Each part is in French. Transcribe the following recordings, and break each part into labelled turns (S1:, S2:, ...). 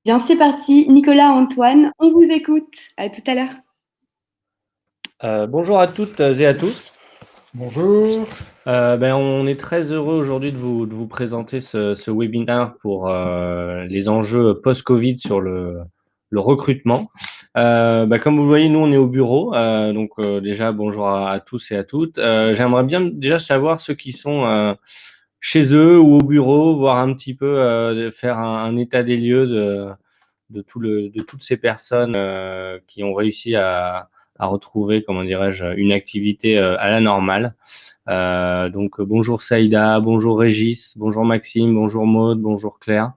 S1: Bien, c'est parti. Nicolas, Antoine, on vous écoute. À tout à l'heure.
S2: Bonjour à toutes et à tous.
S3: Bonjour.
S2: On est très heureux aujourd'hui de vous présenter ce webinaire pour les enjeux post-Covid sur le recrutement. Comme vous le voyez, nous on est au bureau, déjà bonjour à tous et à toutes. J'aimerais bien déjà savoir ceux qui sont chez eux ou au bureau, voir un petit peu faire un état des lieux de toutes ces personnes qui ont réussi à retrouver, comment dirais-je, une activité à la normale. Bonjour Saïda, bonjour Régis, bonjour Maxime, bonjour Maude, bonjour Claire.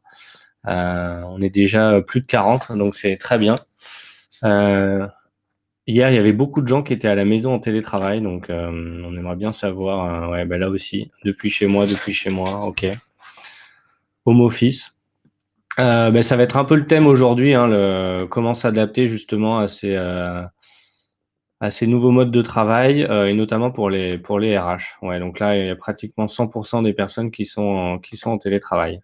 S2: On est déjà plus de 40, donc c'est très bien. Hier, il y avait beaucoup de gens qui étaient à la maison en télétravail, donc on aimerait bien savoir, là aussi, depuis chez moi, ok. Home office. Ça va être un peu le thème aujourd'hui, hein, comment s'adapter justement à ces nouveaux modes de travail et notamment pour les RH. Ouais, donc là, il y a pratiquement 100% des personnes qui sont en télétravail.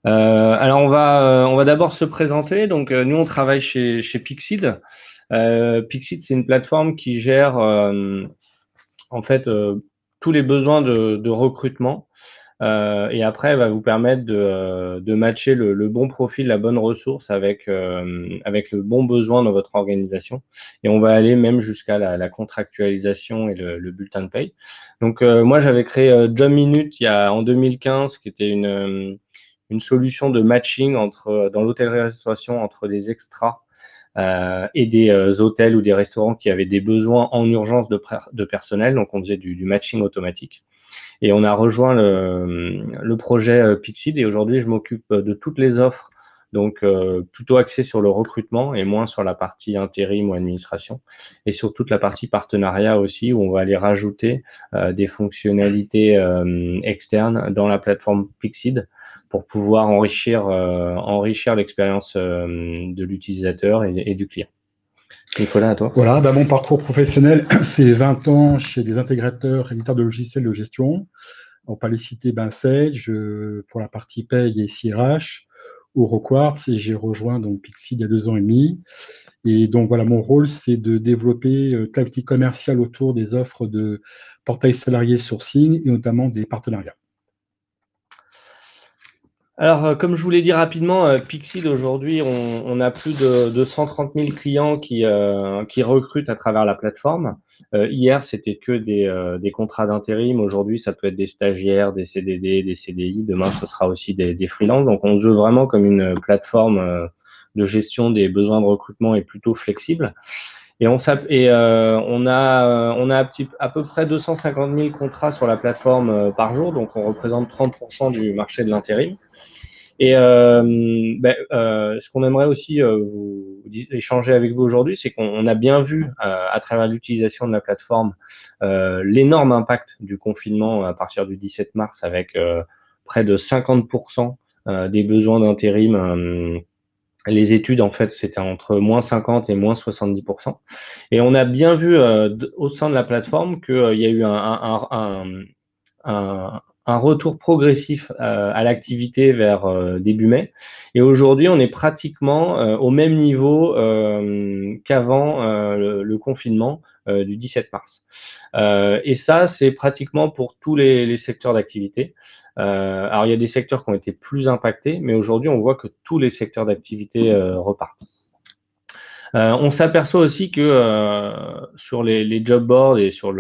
S2: Alors on va d'abord se présenter. Donc nous on travaille chez Pixid. Pixid, c'est une plateforme qui gère en fait tous les besoins de recrutement et après, elle va vous permettre de matcher le bon profil, la bonne ressource avec le bon besoin dans votre organisation. Et on va aller même jusqu'à la contractualisation et le bulletin de paye. Donc, moi, j'avais créé Job Minute en 2015, qui était une solution de matching dans l'hôtellerie-restauration entre des extras et des hôtels ou des restaurants qui avaient des besoins en urgence de personnel. Donc, on faisait du matching automatique. Et on a rejoint le projet Pixid et aujourd'hui, je m'occupe de toutes les offres, donc plutôt axées sur le recrutement et moins sur la partie intérim ou administration, et sur toute la partie partenariat aussi, où on va aller rajouter des fonctionnalités externes dans la plateforme Pixid pour pouvoir enrichir l'expérience de l'utilisateur et du client. Nicolas, à toi.
S3: Voilà, mon parcours professionnel, c'est 20 ans chez des intégrateurs éditeurs de logiciels de gestion. On peut les citer Sage pour la partie paye et CRH, ou Roquartz, et j'ai rejoint donc Pixid il y a 2 ans et demi. Et donc voilà, mon rôle, c'est de développer toute l'activité commerciale autour des offres de portail salarié sourcing et notamment des partenariats.
S2: Alors, comme je vous l'ai dit rapidement, Pixid aujourd'hui, on a plus de 130 000 clients qui recrutent à travers la plateforme. Hier, c'était que des contrats d'intérim. Aujourd'hui, ça peut être des stagiaires, des CDD, des CDI. Demain, ce sera aussi des freelances. Donc, on se veut vraiment comme une plateforme de gestion des besoins de recrutement et plutôt flexible. Et on a à peu près 250 000 contrats sur la plateforme par jour. Donc, on représente 30% du marché de l'intérim. Et ce qu'on aimerait aussi échanger avec vous aujourd'hui, c'est qu'on a bien vu à travers l'utilisation de la plateforme l'énorme impact du confinement à partir du 17 mars avec près de 50% des besoins d'intérim. Les études, en fait, c'était entre moins 50 et moins 70%. Et on a bien vu au sein de la plateforme qu'il y a eu un retour progressif à l'activité vers début mai. Et aujourd'hui, on est pratiquement au même niveau qu'avant le confinement du 17 mars. Et ça, c'est pratiquement pour tous les secteurs d'activité. Alors, il y a des secteurs qui ont été plus impactés, mais aujourd'hui, on voit que tous les secteurs d'activité repartent. On s'aperçoit aussi que sur les job boards et sur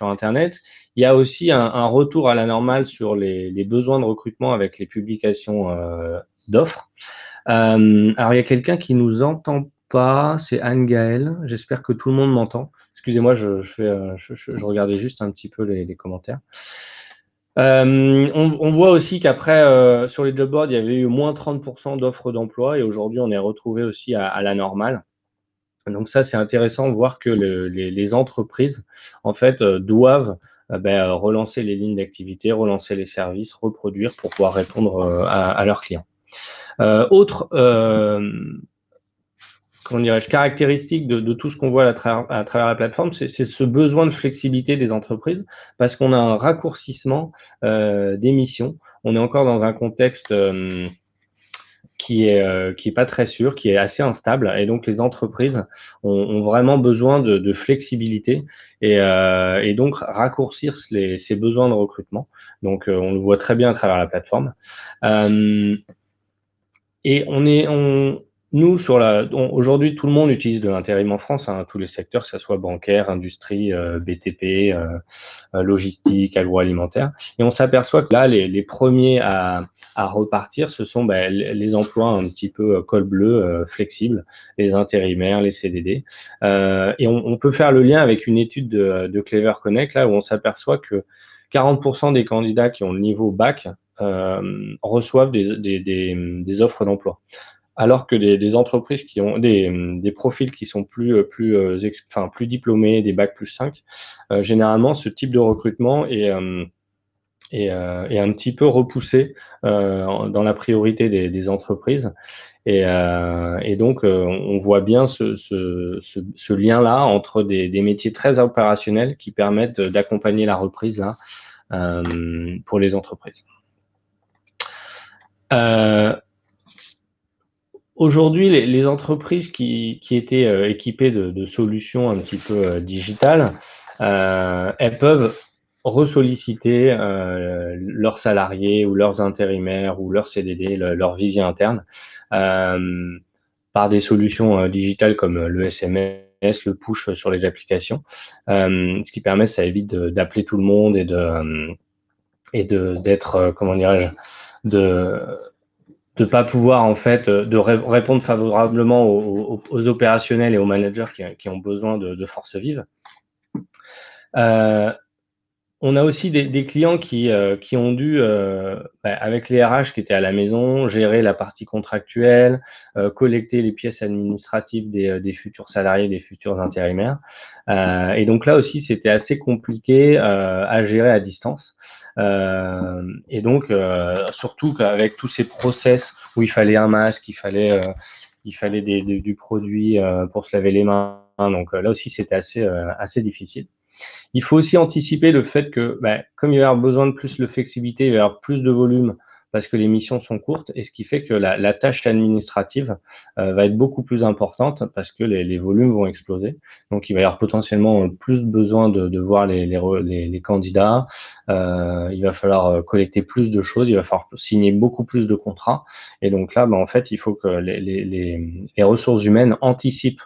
S2: Internet, il y a aussi un retour à la normale sur les besoins de recrutement avec les publications d'offres. Alors, il y a quelqu'un qui nous entend pas, c'est Anne-Gaëlle. J'espère que tout le monde m'entend. Excusez-moi, je regardais juste un petit peu les commentaires. On voit aussi qu'après, sur les job boards, il y avait eu moins 30% d'offres d'emploi et aujourd'hui, on est retrouvé aussi à la normale. Donc ça, c'est intéressant de voir que les entreprises, en fait, doivent relancer les lignes d'activité, relancer les services, reproduire pour pouvoir répondre à leurs clients. Autre comment dirais-je, caractéristique de tout ce qu'on voit à travers la plateforme, c'est ce besoin de flexibilité des entreprises parce qu'on a un raccourcissement des missions. On est encore dans un contexte qui est pas très sûr, qui est assez instable, et donc les entreprises ont vraiment besoin de flexibilité et donc raccourcir ces besoins de recrutement. Donc on le voit très bien à travers la plateforme. Et nous aujourd'hui tout le monde utilise de l'intérim en France, hein, tous les secteurs, que ce soit bancaire, industrie, BTP, logistique, agroalimentaire. Et on s'aperçoit que là, les premiers à repartir, ce sont les emplois un petit peu col bleu, flexibles, les intérimaires, les CDD. Et on peut faire le lien avec une étude de Clever Connect, là où on s'aperçoit que 40% des candidats qui ont le niveau bac reçoivent des offres d'emploi. Alors que des entreprises qui ont des profils qui sont plus diplômés, des bac plus 5, généralement ce type de recrutement est un petit peu repoussé dans la priorité des entreprises. Et donc on voit bien ce lien-là entre des métiers très opérationnels qui permettent d'accompagner la reprise là pour les entreprises. Aujourd'hui, les entreprises qui étaient équipées de solutions un petit peu digitales, elles peuvent ressolliciter leurs salariés ou leurs intérimaires ou leurs CDD, leur vivier interne, par des solutions digitales comme le SMS, le push sur les applications, ce qui permet, ça évite d'appeler tout le monde et d'être, comment dirais-je, de pas pouvoir en fait répondre favorablement aux opérationnels et aux managers qui ont besoin de force vive. On a aussi des clients qui ont dû, avec les RH qui étaient à la maison, gérer la partie contractuelle, collecter les pièces administratives des futurs salariés, des futurs intérimaires. Et donc là aussi, c'était assez compliqué à gérer à distance. Et donc, surtout qu'avec tous ces process où il fallait un masque, il fallait du produit pour se laver les mains. Donc là aussi, c'était assez difficile. Il faut aussi anticiper le fait que, comme il va y avoir besoin de plus de flexibilité, il va y avoir plus de volume parce que les missions sont courtes, et ce qui fait que la tâche administrative va être beaucoup plus importante parce que les volumes vont exploser. Donc, il va y avoir potentiellement plus besoin de voir les candidats. Il va falloir collecter plus de choses. Il va falloir signer beaucoup plus de contrats. Et donc là, en fait, il faut que les ressources humaines anticipent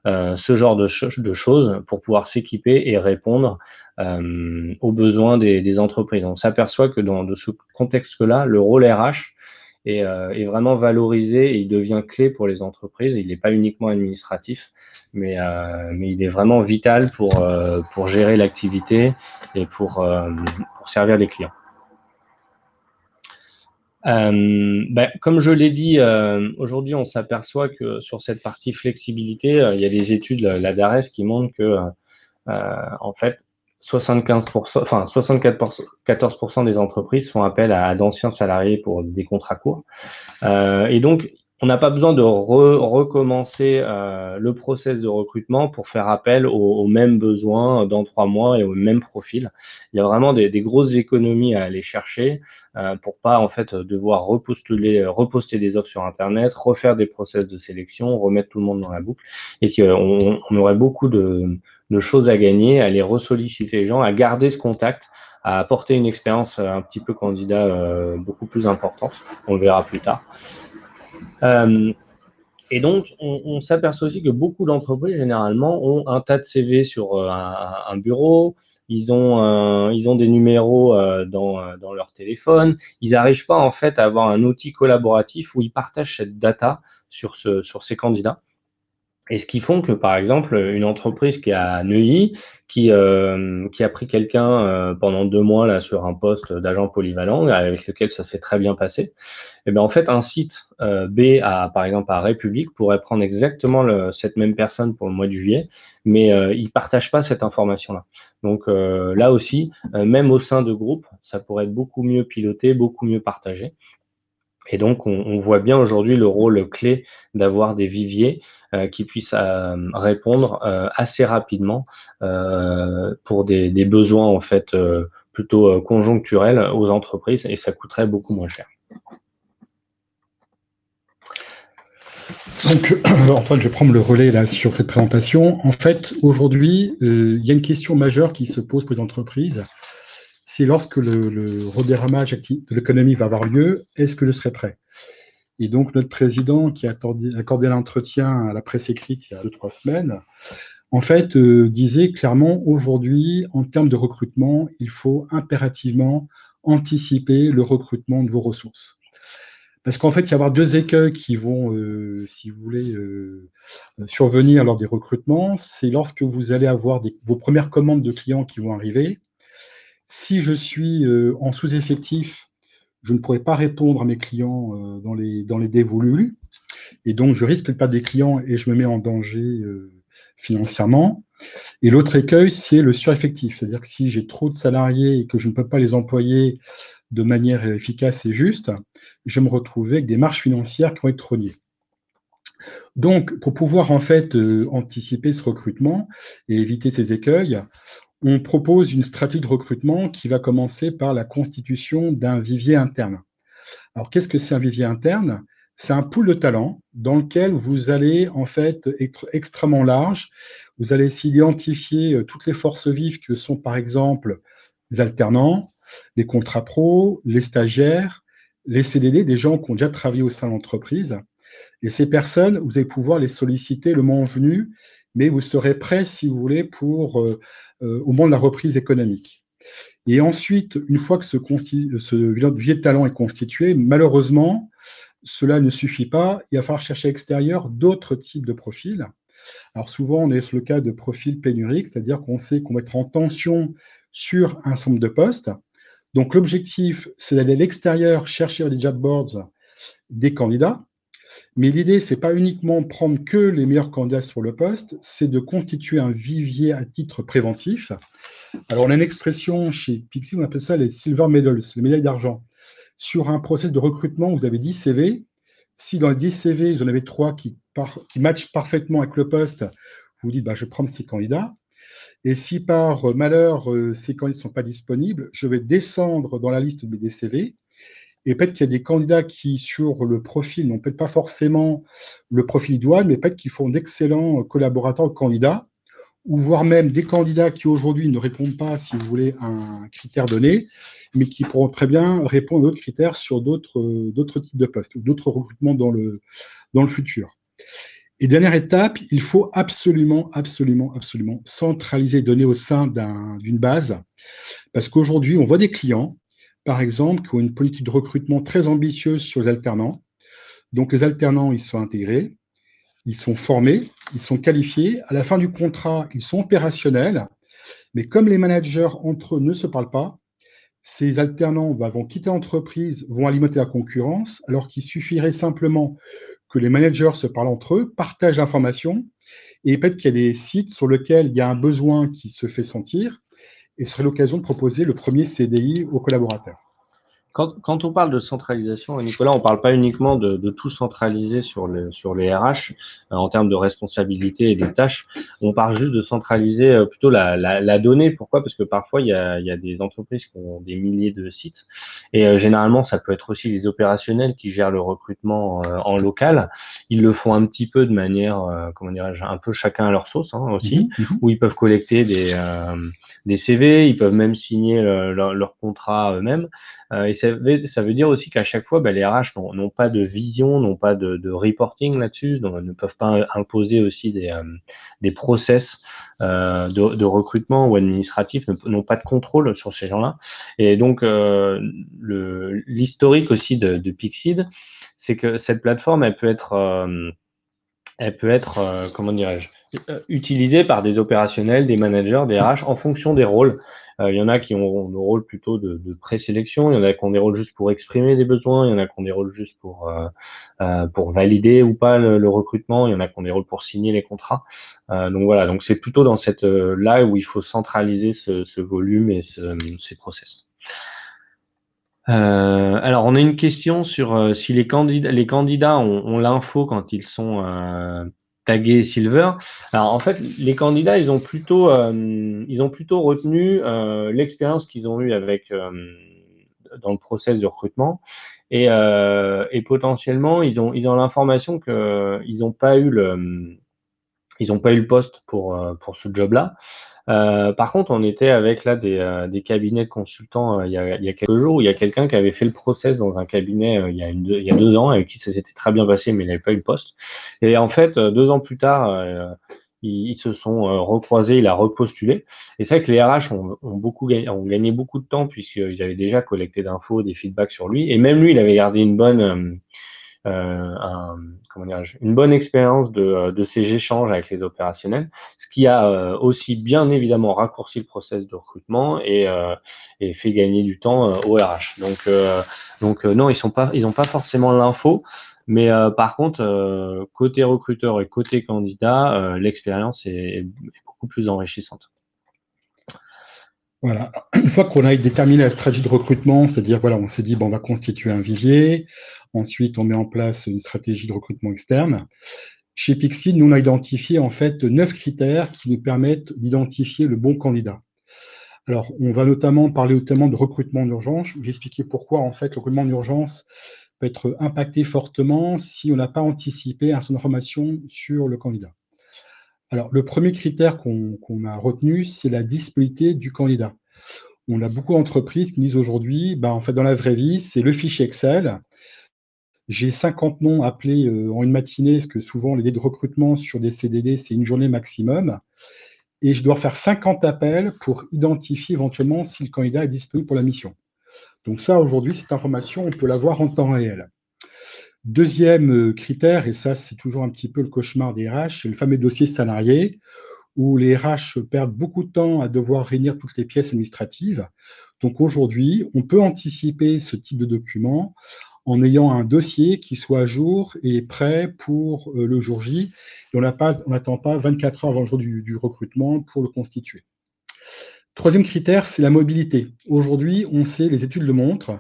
S2: ce genre de choses pour pouvoir s'équiper et répondre aux besoins des entreprises. On s'aperçoit que dans ce contexte-là, le rôle RH est vraiment valorisé et il devient clé pour les entreprises. Il n'est pas uniquement administratif, mais il est vraiment vital pour gérer l'activité et pour servir les clients. Comme je l'ai dit, aujourd'hui, on s'aperçoit que sur cette partie flexibilité, il y a des études, la DARES, qui montrent que, en fait, 74% des entreprises font appel à d'anciens salariés pour des contrats courts. Et donc, on n'a pas besoin de recommencer le process de recrutement pour faire appel aux mêmes besoins dans 3 mois et au même profil. Il y a vraiment des grosses économies à aller chercher pour pas en fait devoir reposter des offres sur Internet, refaire des process de sélection, remettre tout le monde dans la boucle, et qu'on aurait beaucoup de choses à gagner, à aller ressolliciter les gens, à garder ce contact, à apporter une expérience un petit peu candidat beaucoup plus importante. On le verra plus tard. Et donc, on s'aperçoit aussi que beaucoup d'entreprises, généralement, ont un tas de CV sur un bureau. Ils ont des numéros dans leur téléphone. Ils n'arrivent pas, en fait, à avoir un outil collaboratif où ils partagent cette data sur ces candidats. Et ce qui font que, par exemple, une entreprise qui est à Neuilly, qui a pris quelqu'un pendant 2 mois là sur un poste d'agent polyvalent avec lequel ça s'est très bien passé, et bien en fait un site B par exemple à République pourrait prendre exactement cette même personne pour le mois de juillet, mais il partage pas cette information-là. Donc là aussi, même au sein de groupes, ça pourrait être beaucoup mieux piloté, beaucoup mieux partagé. Et donc, on voit bien aujourd'hui le rôle clé d'avoir des viviers qui puissent répondre assez rapidement pour des besoins en fait plutôt conjoncturels aux entreprises, et ça coûterait beaucoup moins cher.
S3: Donc, Antoine, je vais prendre le relais là sur cette présentation. En fait, aujourd'hui, il y a une question majeure qui se pose pour les entreprises. C'est lorsque le redémarrage de l'économie va avoir lieu, est-ce que je serai prêt? Et donc, notre président qui a accordé l'entretien à la presse écrite il y a 2, 3 semaines, en fait, disait clairement, aujourd'hui, en termes de recrutement, il faut impérativement anticiper le recrutement de vos ressources. Parce qu'en fait, il y a avoir 2 écueils qui vont, si vous voulez, survenir lors des recrutements. C'est lorsque vous allez avoir vos premières commandes de clients qui vont arriver. Si je suis en sous-effectif, je ne pourrai pas répondre à mes clients dans les délais voulus. Et donc, je risque de perdre des clients et je me mets en danger financièrement. Et l'autre écueil, c'est le sureffectif. C'est-à-dire que si j'ai trop de salariés et que je ne peux pas les employer de manière efficace et juste, je vais me retrouver avec des marges financières qui vont être rognées. Donc, pour pouvoir en fait anticiper ce recrutement et éviter ces écueils, on propose une stratégie de recrutement qui va commencer par la constitution d'un vivier interne. Alors, qu'est-ce que c'est un vivier interne? C'est un pool de talents dans lequel vous allez en fait être extrêmement large. Vous allez essayer d'identifier toutes les forces vives que sont par exemple les alternants, les contrats pro, les stagiaires, les CDD, des gens qui ont déjà travaillé au sein de l'entreprise. Et ces personnes, vous allez pouvoir les solliciter le moment venu, mais vous serez prêt, si vous voulez, pour au moment de la reprise économique. Et ensuite, une fois que ce vivier de talent est constitué, malheureusement, cela ne suffit pas. Il va falloir chercher à l'extérieur d'autres types de profils. Alors souvent, on est sur le cas de profils pénuriques, c'est-à-dire qu'on sait qu'on va être en tension sur un certain nombre de postes. Donc l'objectif, c'est d'aller à l'extérieur chercher sur les job boards des candidats. Mais l'idée, c'est pas uniquement prendre que les meilleurs candidats sur le poste, c'est de constituer un vivier à titre préventif. Alors, on a une expression chez Pixi, on appelle ça les silver medals, les médailles d'argent. Sur un process de recrutement, vous avez 10 CV. Si dans les 10 CV, vous en avez 3 qui matchent parfaitement avec le poste, vous dites, je vais prendre ces candidats. Et si par malheur, ces candidats ne sont pas disponibles, je vais descendre dans la liste des CV. Et peut-être qu'il y a des candidats qui, sur le profil, n'ont peut-être pas forcément le profil idoine, mais peut-être qu'ils font d'excellents collaborateurs ou candidats, ou voire même des candidats qui aujourd'hui ne répondent pas, si vous voulez, à un critère donné, mais qui pourront très bien répondre à d'autres critères sur d'autres types de postes ou d'autres recrutements dans le futur. Et dernière étape, il faut absolument centraliser les données au sein d'une base, parce qu'aujourd'hui, on voit des clients, par exemple, qui ont une politique de recrutement très ambitieuse sur les alternants. Donc, les alternants, ils sont intégrés, ils sont formés, ils sont qualifiés. À la fin du contrat, ils sont opérationnels. Mais comme les managers entre eux ne se parlent pas, ces alternants vont quitter l'entreprise, vont alimenter la concurrence, alors qu'il suffirait simplement que les managers se parlent entre eux, partagent l'information, et peut-être qu'il y a des sites sur lesquels il y a un besoin qui se fait sentir, et ce serait l'occasion de proposer le premier CDI aux collaborateurs.
S2: Quand on parle de centralisation, Nicolas, on ne parle pas uniquement de tout centraliser sur les RH en termes de responsabilité et des tâches. On parle juste de centraliser plutôt la donnée. Pourquoi? Parce que parfois, il y a des entreprises qui ont des milliers de sites et généralement, ça peut être aussi les opérationnels qui gèrent le recrutement en local. Ils le font un petit peu de manière, comment dirais-je, un peu chacun à leur sauce aussi, où ils peuvent collecter des CV, ils peuvent même signer leur contrat eux-mêmes. Et ça veut dire aussi qu'à chaque fois, les RH n'ont pas de vision, n'ont pas de reporting là-dessus, donc ne peuvent pas imposer aussi des process de recrutement ou administratifs, n'ont pas de contrôle sur ces gens-là. Et donc, l'historique aussi de Pixid, c'est que cette plateforme, elle peut être comment dirais-je, utilisée par des opérationnels, des managers, des RH en fonction des rôles. Il y en a qui ont le rôle plutôt de présélection, il y en a qui ont des rôles juste pour exprimer des besoins, il y en a qui ont des rôles juste pour valider ou pas le recrutement, il y en a qui ont des rôles pour signer les contrats. Donc voilà, donc c'est plutôt dans cette là où il faut centraliser ce volume et ces process. Alors, on a une question sur si les candidats ont l'info quand ils sont tagués Silver. Alors, en fait, les candidats, ils ont plutôt retenu l'expérience qu'ils ont eue avec dans le process de recrutement. et potentiellement ils ont l'information que ils n'ont pas eu le poste pour ce job-là. Par contre, on était avec là des cabinets de consultants il y a quelques jours où il y a quelqu'un qui avait fait le process dans un cabinet il y a 2 ans avec qui ça s'était très bien passé, mais il n'avait pas eu le poste. Et en fait, 2 ans plus tard, ils se sont recroisés, il a repostulé. Et c'est vrai que les RH ont gagné beaucoup de temps puisqu'ils avaient déjà collecté d'infos, des feedbacks sur lui. Et même lui, il avait gardé comment dirais-je, une bonne expérience de ces échanges avec les opérationnels, ce qui a aussi bien évidemment raccourci le process de recrutement et fait gagner du temps aux RH. Donc non, ils ont pas forcément l'info, mais par contre, côté recruteur et côté candidat, l'expérience est beaucoup plus enrichissante.
S3: Voilà. Une fois qu'on a déterminé la stratégie de recrutement, c'est-à-dire, voilà, on s'est dit, bon, on va constituer un vivier. Ensuite, on met en place une stratégie de recrutement externe. Chez Pixid, nous, on a identifié, en fait, 9 critères qui nous permettent d'identifier le bon candidat. Alors, on va notamment parler de recrutement d'urgence. Je vais expliquer pourquoi, en fait, le recrutement d'urgence peut être impacté fortement si on n'a pas anticipé un certain d'informations sur le candidat. Alors, le premier critère qu'on a retenu, c'est la disponibilité du candidat. On a beaucoup d'entreprises qui disent aujourd'hui, en fait, dans la vraie vie, c'est le fichier Excel. J'ai 50 noms appelés en une matinée, parce que souvent, les délais de recrutement sur des CDD, c'est une journée maximum. Et je dois faire 50 appels pour identifier éventuellement si le candidat est disponible pour la mission. Donc ça, aujourd'hui, cette information, on peut l'avoir en temps réel. Deuxième critère, et ça, c'est toujours un petit peu le cauchemar des RH, c'est le fameux dossier salarié, où les RH perdent beaucoup de temps à devoir réunir toutes les pièces administratives. Donc aujourd'hui, on peut anticiper ce type de document en ayant un dossier qui soit à jour et prêt pour le jour J. Et on n'attend pas 24 heures avant le jour du recrutement pour le constituer. Troisième critère, c'est la mobilité. Aujourd'hui, on sait, les études le montrent,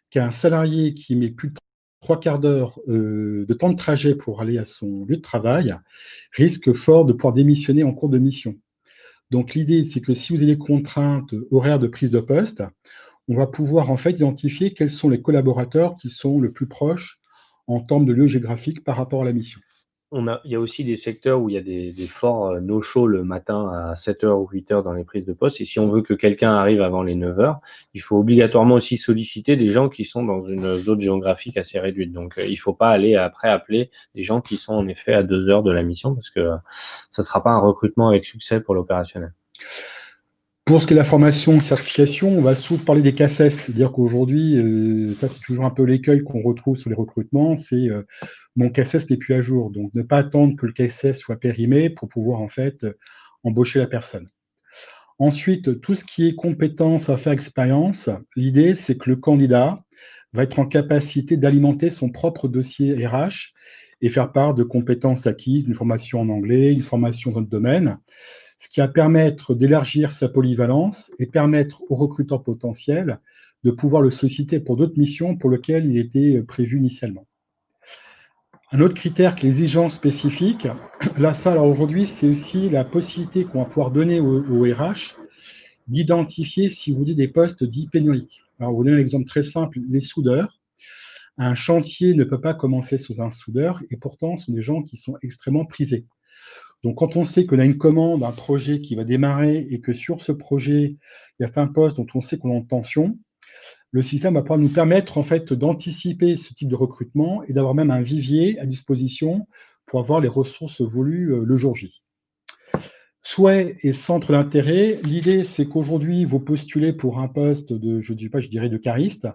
S3: qu'un salarié qui met plus de 3/4 d'heure de temps de trajet pour aller à son lieu de travail risque fort de pouvoir démissionner en cours de mission. Donc l'idée, c'est que si vous avez des contraintes horaires de prise de poste, on va pouvoir en fait identifier quels sont les collaborateurs qui sont le plus proches en termes de lieu géographique par rapport à la mission.
S2: Il y a aussi des secteurs où il y a des forts no-show le matin à 7h ou 8h dans les prises de poste. Et si on veut que quelqu'un arrive avant les 9h, il faut obligatoirement aussi solliciter des gens qui sont dans une zone géographique assez réduite. Donc, il faut pas aller après appeler des gens qui sont en effet à 2 heures de la mission parce que ça ne sera pas un recrutement avec succès pour l'opérationnel.
S3: Pour ce qui est de la formation, certification, on va souvent parler des CACES. C'est-à-dire qu'aujourd'hui, ça c'est toujours un peu l'écueil qu'on retrouve sur les recrutements, c'est mon CACES n'est plus à jour. Donc ne pas attendre que le CACES soit périmé pour pouvoir en fait embaucher la personne. Ensuite, tout ce qui est compétences, affaires, expérience, l'idée c'est que le candidat va être en capacité d'alimenter son propre dossier RH et faire part de compétences acquises, d'une formation en anglais, une formation dans le domaine, ce qui va permettre d'élargir sa polyvalence et permettre aux recruteurs potentiels de pouvoir le solliciter pour d'autres missions pour lesquelles il était prévu initialement. Un autre critère qui est l'exigence spécifique, là, ça, alors aujourd'hui, c'est aussi la possibilité qu'on va pouvoir donner au RH d'identifier, si vous voulez, des postes dits pénuriques. Alors, vous donnez un exemple très simple, les soudeurs. Un chantier ne peut pas commencer sous un soudeur et pourtant, ce sont des gens qui sont extrêmement prisés. Donc, quand on sait qu'on a une commande, un projet qui va démarrer et que sur ce projet, il y a un poste dont on sait qu'on est en tension, le système va pouvoir nous permettre en fait d'anticiper ce type de recrutement et d'avoir même un vivier à disposition pour avoir les ressources voulues le jour J. Souhait et centre d'intérêt, l'idée c'est qu'aujourd'hui vous postulez pour un poste de, je dirais de cariste.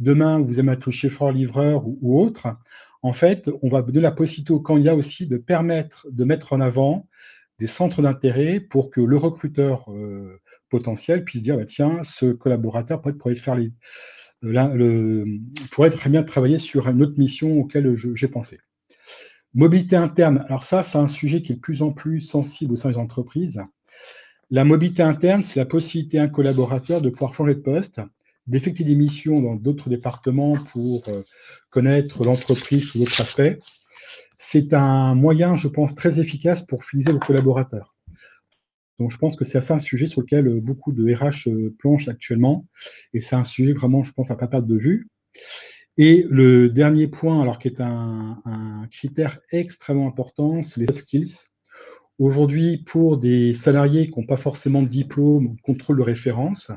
S3: Demain, vous aimez être chauffeur livreur ou autre. En fait, on va donner la possibilité au candidat aussi de permettre de mettre en avant des centres d'intérêt pour que le recruteur potentiel puisse dire tiens, ce collaborateur pourrait très bien travailler sur une autre mission auquel j'ai pensé. Mobilité interne, alors ça, c'est un sujet qui est de plus en plus sensible au sein des entreprises. La mobilité interne, c'est la possibilité à un collaborateur de pouvoir changer de poste, d'effectuer des missions dans d'autres départements pour connaître l'entreprise sous d'autres aspects. C'est un moyen, je pense, très efficace pour fidéliser le collaborateur. Donc, je pense que c'est un sujet sur lequel beaucoup de RH planchent actuellement. Et c'est un sujet vraiment, je pense, à ne pas perdre de vue. Et le dernier point, alors qui est un critère extrêmement important, c'est les soft skills. Aujourd'hui, pour des salariés qui n'ont pas forcément de diplôme ou de contrôle de référence,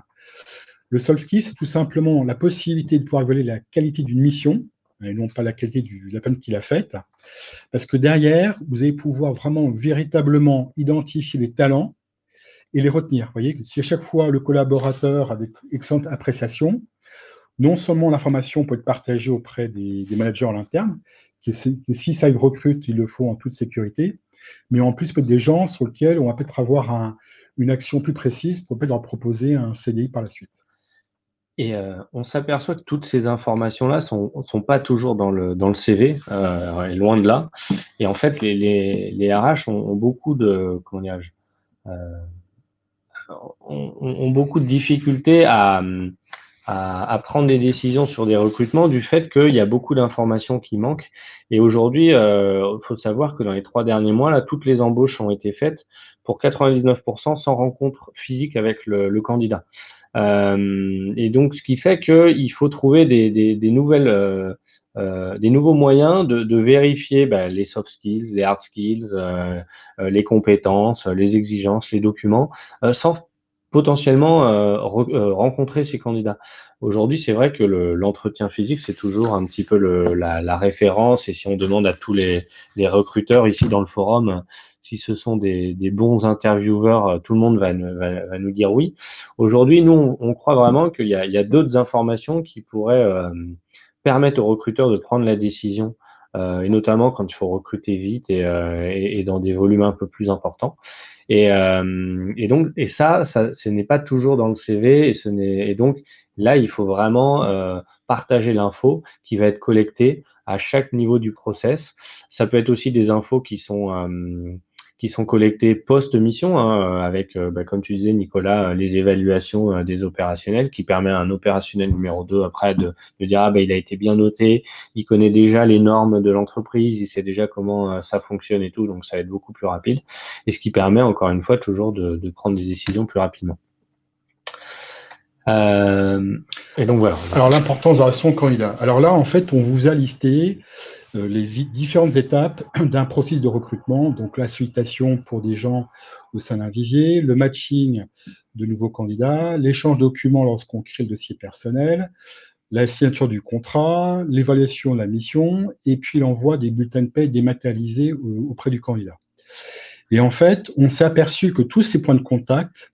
S3: le soft skill, c'est tout simplement la possibilité de pouvoir évaluer la qualité d'une mission, et non pas la qualité de la peine qu'il a faite, parce que derrière, vous allez pouvoir vraiment véritablement identifier les talents et les retenir. Vous voyez, si à chaque fois le collaborateur a des excellentes appréciations, non seulement l'information peut être partagée auprès des managers à l'interne, que si ça ils recrutent, ils le font en toute sécurité, mais en plus peut-être des gens sur lesquels on va peut-être avoir une action plus précise pour peut-être leur proposer un CDI par la suite.
S2: Et on s'aperçoit que toutes ces informations-là sont pas toujours dans le CV, et loin de là. Et en fait, les RH ont beaucoup de, comment dirais-je, ont beaucoup de difficultés à prendre des décisions sur des recrutements du fait qu'il y a beaucoup d'informations qui manquent. Et aujourd'hui, il faut savoir que dans les 3 derniers mois, là, toutes les embauches ont été faites pour 99% sans rencontre physique avec le candidat. Et donc, ce qui fait qu'il faut trouver des nouvelles, des nouveaux moyens de vérifier les soft skills, les hard skills, les compétences, les exigences, les documents, sans potentiellement rencontrer ces candidats. Aujourd'hui, c'est vrai que l'entretien physique, c'est toujours un petit peu la référence. Et si on demande à tous les recruteurs ici dans le forum, si ce sont des bons intervieweurs, tout le monde va nous dire oui. Aujourd'hui, nous, on croit vraiment qu'il y a d'autres informations qui pourraient permettre aux recruteurs de prendre la décision, et notamment quand il faut recruter vite et dans des volumes un peu plus importants. Et donc, ça, ce n'est pas toujours dans le CV, et donc là, il faut vraiment partager l'info qui va être collectée à chaque niveau du process. Ça peut être aussi des infos qui sont collectées post-mission, hein, avec, comme tu disais, Nicolas, les évaluations des opérationnels, qui permet à un opérationnel numéro 2 après de dire ah il a été bien noté, il connaît déjà les normes de l'entreprise, il sait déjà comment ça fonctionne et tout, donc ça va être beaucoup plus rapide. Et ce qui permet encore une fois toujours de prendre des décisions plus rapidement. Et donc voilà.
S3: Alors l'importance de la relation candidat. Alors là, en fait, on vous a listé les différentes étapes d'un processus de recrutement. Donc la sollicitation pour des gens au sein d'un vivier, le matching de nouveaux candidats, l'échange de documents lorsqu'on crée le dossier personnel, la signature du contrat, l'évaluation de la mission, et puis l'envoi des bulletins de paie dématérialisés auprès du candidat. Et en fait, on s'est aperçu que tous ces points de contact,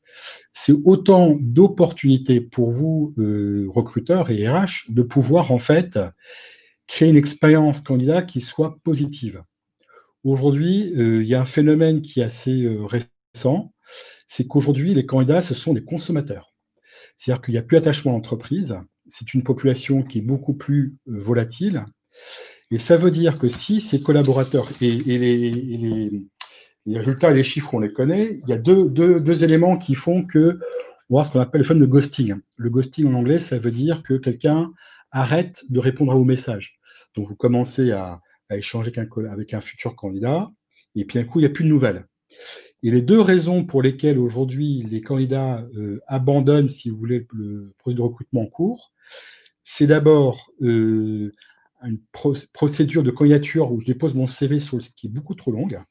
S3: c'est autant d'opportunités pour vous, recruteurs et RH, de pouvoir en fait créer une expérience candidat qui soit positive. Aujourd'hui, il y a un phénomène qui est assez récent, c'est qu'aujourd'hui, les candidats, ce sont des consommateurs. C'est-à-dire qu'il n'y a plus attachement à l'entreprise, c'est une population qui est beaucoup plus volatile, et ça veut dire que si ces collaborateurs, et les résultats et les chiffres, on les connaît, il y a deux éléments qui font que on va voir ce qu'on appelle le phénomène de ghosting. Le ghosting en anglais, ça veut dire que quelqu'un arrête de répondre à vos messages. Donc vous commencez à échanger avec un futur candidat, et puis un coup, il n'y a plus de nouvelles. Et les deux raisons pour lesquelles aujourd'hui les candidats abandonnent, si vous voulez, le processus de recrutement en cours, c'est d'abord une procédure de candidature où je dépose mon CV sur le site qui est beaucoup trop longue.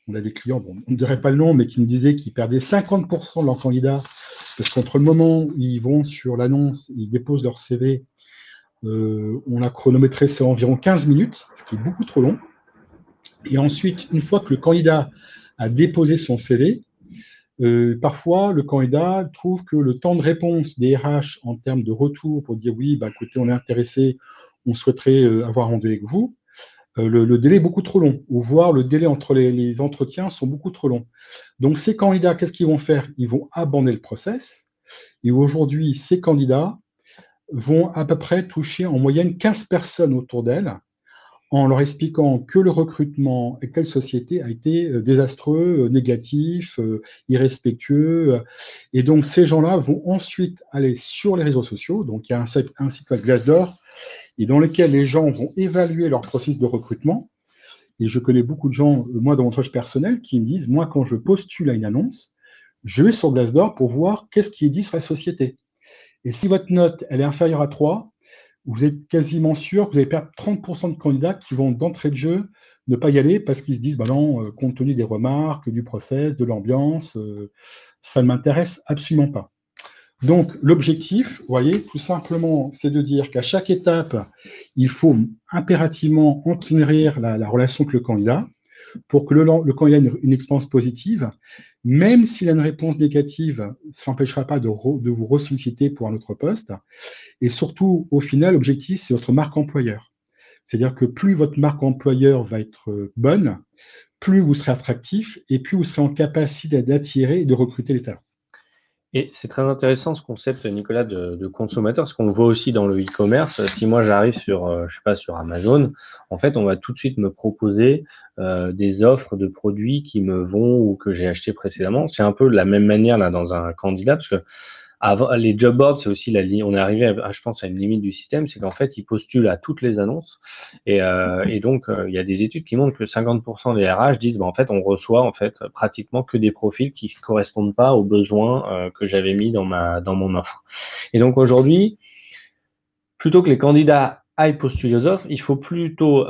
S3: On a des clients, bon, on ne dirait pas le nom, mais qui me disaient qu'ils perdaient 50% de leurs candidats, parce qu'entre le moment où ils vont sur l'annonce, ils déposent leur CV, on a chronométré ça environ 15 minutes, ce qui est beaucoup trop long. Et ensuite, une fois que le candidat a déposé son CV, parfois le candidat trouve que le temps de réponse des RH en termes de retour pour dire oui, écoutez, on est intéressé, on souhaiterait avoir un rendez-vous avec vous, le délai est beaucoup trop long, ou voire le délai entre les entretiens sont beaucoup trop longs. Donc ces candidats, qu'est-ce qu'ils vont faire? Ils vont abandonner le process. Et aujourd'hui, ces candidats vont à peu près toucher en moyenne 15 personnes autour d'elles, en leur expliquant que le recrutement et quelle société a été désastreux, négatif, irrespectueux. Et donc ces gens-là vont ensuite aller sur les réseaux sociaux. Donc il y a un site web Glassdoor, et dans lequel les gens vont évaluer leur processus de recrutement. Et je connais beaucoup de gens, moi, dans mon entourage personnel, qui me disent, moi, quand je postule à une annonce, je vais sur Glassdoor pour voir qu'est-ce qui est dit sur la société. Et si votre note, elle est inférieure à 3, vous êtes quasiment sûr que vous allez perdre 30% de candidats qui vont d'entrée de jeu ne pas y aller parce qu'ils se disent, bah non, compte tenu des remarques, du process, de l'ambiance, ça ne m'intéresse absolument pas. Donc, l'objectif, vous voyez, tout simplement, c'est de dire qu'à chaque étape, il faut impérativement enquérir la relation avec le candidat pour que le candidat ait une expérience positive. Même s'il a une réponse négative, ça n'empêchera pas de vous ressolliciter pour un autre poste. Et surtout, au final, l'objectif, c'est votre marque employeur. C'est-à-dire que plus votre marque employeur va être bonne, plus vous serez attractif et plus vous serez en capacité d'attirer et de recruter les talents.
S2: Et c'est très intéressant ce concept, Nicolas, de consommateur, parce qu'on le voit aussi dans le e-commerce. Si moi j'arrive sur, je sais pas, sur Amazon, en fait, on va tout de suite me proposer des offres de produits qui me vont ou que j'ai acheté précédemment. C'est un peu de la même manière là dans un candidat, parce que avant, les job boards, c'est aussi on est arrivé je pense, à une limite du système, c'est qu'en fait, ils postulent à toutes les annonces. Et donc, il y a des études qui montrent que 50% des RH disent, en fait, on reçoit, en fait, pratiquement que des profils qui correspondent pas aux besoins, que j'avais mis dans mon offre. Et donc, aujourd'hui, plutôt que les candidats aillent postuler aux offres, il faut plutôt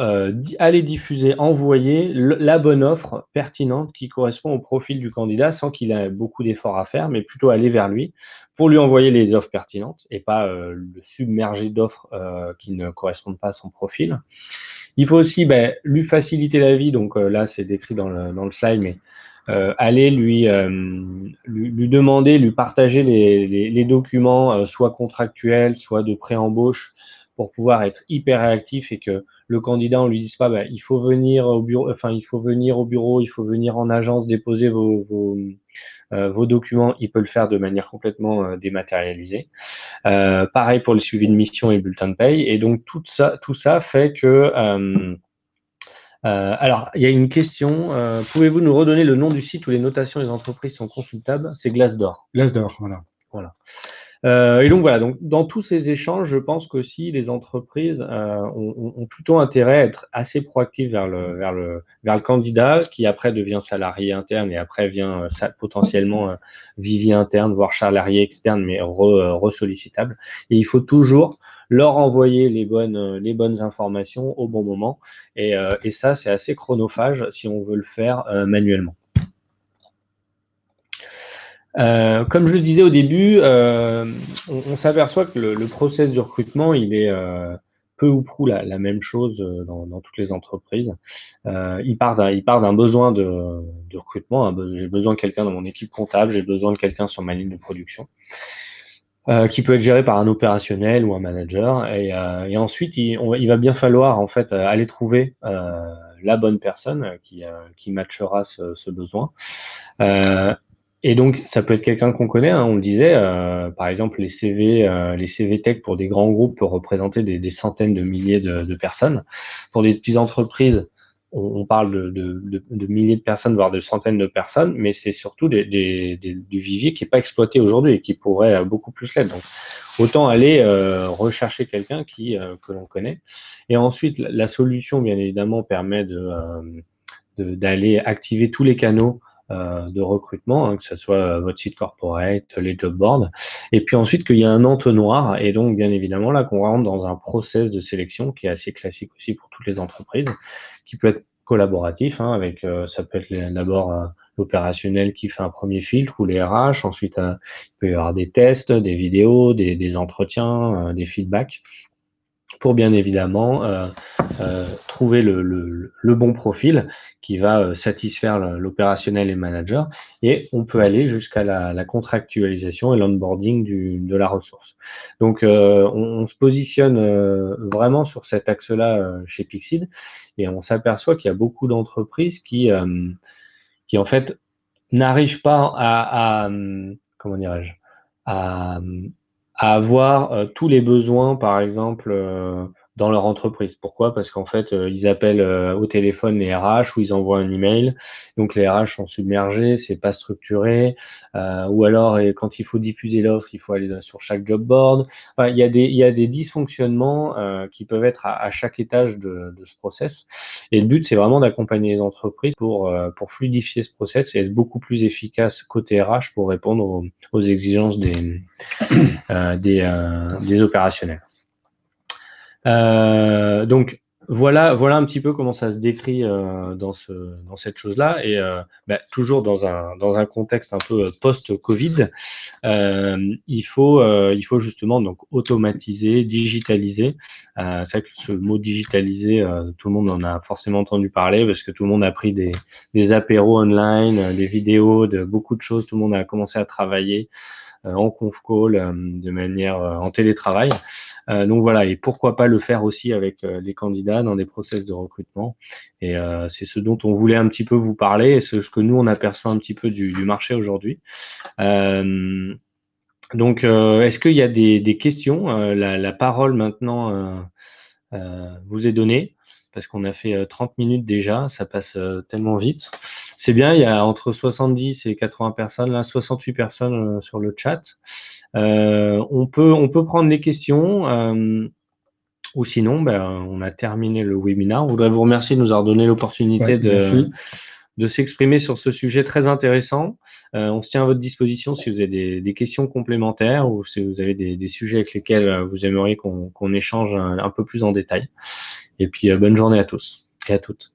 S2: aller diffuser, envoyer la bonne offre pertinente qui correspond au profil du candidat sans qu'il ait beaucoup d'efforts à faire, mais plutôt aller vers lui pour lui envoyer les offres pertinentes et pas le submerger d'offres qui ne correspondent pas à son profil. Il faut aussi lui faciliter la vie, donc là c'est décrit dans le slide, mais aller lui demander, lui partager les documents, soit contractuels, soit de pré-embauche, pour pouvoir être hyper réactif et que le candidat, on lui dise pas, il faut venir au bureau, il faut venir en agence déposer vos documents. Il peut le faire de manière complètement dématérialisée. Pareil pour le suivi de mission et bulletin de paye. Et donc tout ça fait que alors, il y a une question. Pouvez-vous nous redonner le nom du site où les notations des entreprises sont consultables? C'est Glassdoor.
S3: Glassdoor, voilà.
S2: Voilà. Et donc voilà. Donc dans tous ces échanges, je pense qu'aussi les entreprises ont plutôt intérêt à être assez proactives vers le candidat qui après devient salarié interne et après vient potentiellement vivier interne, voire salarié externe, mais resollicitable. Et il faut toujours leur envoyer les bonnes informations au bon moment. Et ça, c'est assez chronophage si on veut le faire manuellement. Comme je le disais au début, on s'aperçoit que le process du recrutement, il est peu ou prou la même chose dans toutes les entreprises. Il part d'un besoin de recrutement. J'ai besoin de quelqu'un dans mon équipe comptable, j'ai besoin de quelqu'un sur ma ligne de production. Qui peut être géré par un opérationnel ou un manager, et ensuite il va bien falloir en fait aller trouver la bonne personne qui matchera ce besoin. Et donc ça peut être quelqu'un qu'on connaît, hein, on le disait, par exemple les CV tech pour des grands groupes peuvent représenter des centaines de milliers de personnes. Pour des petites entreprises, on parle de milliers de personnes, voire de centaines de personnes, mais c'est surtout du vivier qui n'est pas exploité aujourd'hui et qui pourrait beaucoup plus l'être. Donc, autant aller rechercher quelqu'un que l'on connaît. Et ensuite, la solution, bien évidemment, permet d'aller activer tous les canaux de recrutement, hein, que ce soit votre site corporate, les job boards, et puis ensuite qu'il y a un entonnoir, et donc bien évidemment là qu'on rentre dans un process de sélection qui est assez classique aussi pour toutes les entreprises, qui peut être collaboratif, hein, avec ça peut être d'abord l'opérationnel qui fait un premier filtre ou les RH, ensuite il peut y avoir des tests, des vidéos, des entretiens, des feedbacks, pour bien évidemment trouver le bon profil qui va satisfaire l'opérationnel et le manager, et on peut aller jusqu'à la contractualisation et l'onboarding de la ressource. Donc on se positionne vraiment sur cet axe-là chez Pixid, et on s'aperçoit qu'il y a beaucoup d'entreprises qui en fait n'arrivent pas à comment dirais-je, à avoir tous les besoins, par exemple, dans leur entreprise. Pourquoi? Parce qu'en fait, ils appellent au téléphone les RH ou ils envoient un email. Donc les RH sont submergés, c'est pas structuré. Ou alors, quand il faut diffuser l'offre, il faut aller sur chaque job board. Enfin, il y a des dysfonctionnements qui peuvent être à chaque étage de ce process. Et le but, c'est vraiment d'accompagner les entreprises pour fluidifier ce process et être beaucoup plus efficace côté RH pour répondre aux exigences des opérationnels. Donc voilà un petit peu comment ça se décrit dans cette chose-là et toujours dans un contexte un peu post-Covid. Il faut justement donc automatiser, digitaliser. C'est vrai que ce mot digitaliser, tout le monde en a forcément entendu parler parce que tout le monde a pris des apéros online, des vidéos, de beaucoup de choses. Tout le monde a commencé à travailler en conf call, de manière en télétravail. Donc voilà, et pourquoi pas le faire aussi avec les candidats dans des process de recrutement. Et c'est ce dont on voulait un petit peu vous parler et ce que nous on aperçoit un petit peu du marché aujourd'hui. Donc, est-ce qu'il y a des questions? La parole maintenant vous est donnée parce qu'on a fait 30 minutes déjà, ça passe tellement vite. C'est bien, il y a entre 70 et 80 personnes, là 68 personnes sur le chat. On peut prendre les questions ou sinon, on a terminé le webinaire. On voudrait vous remercier de nous avoir donné l'opportunité
S3: Ouais, merci.
S2: de s'exprimer sur ce sujet très intéressant. On se tient à votre disposition si vous avez des questions complémentaires ou si vous avez des sujets avec lesquels vous aimeriez qu'on échange un peu plus en détail. Et puis, bonne journée à tous et à toutes.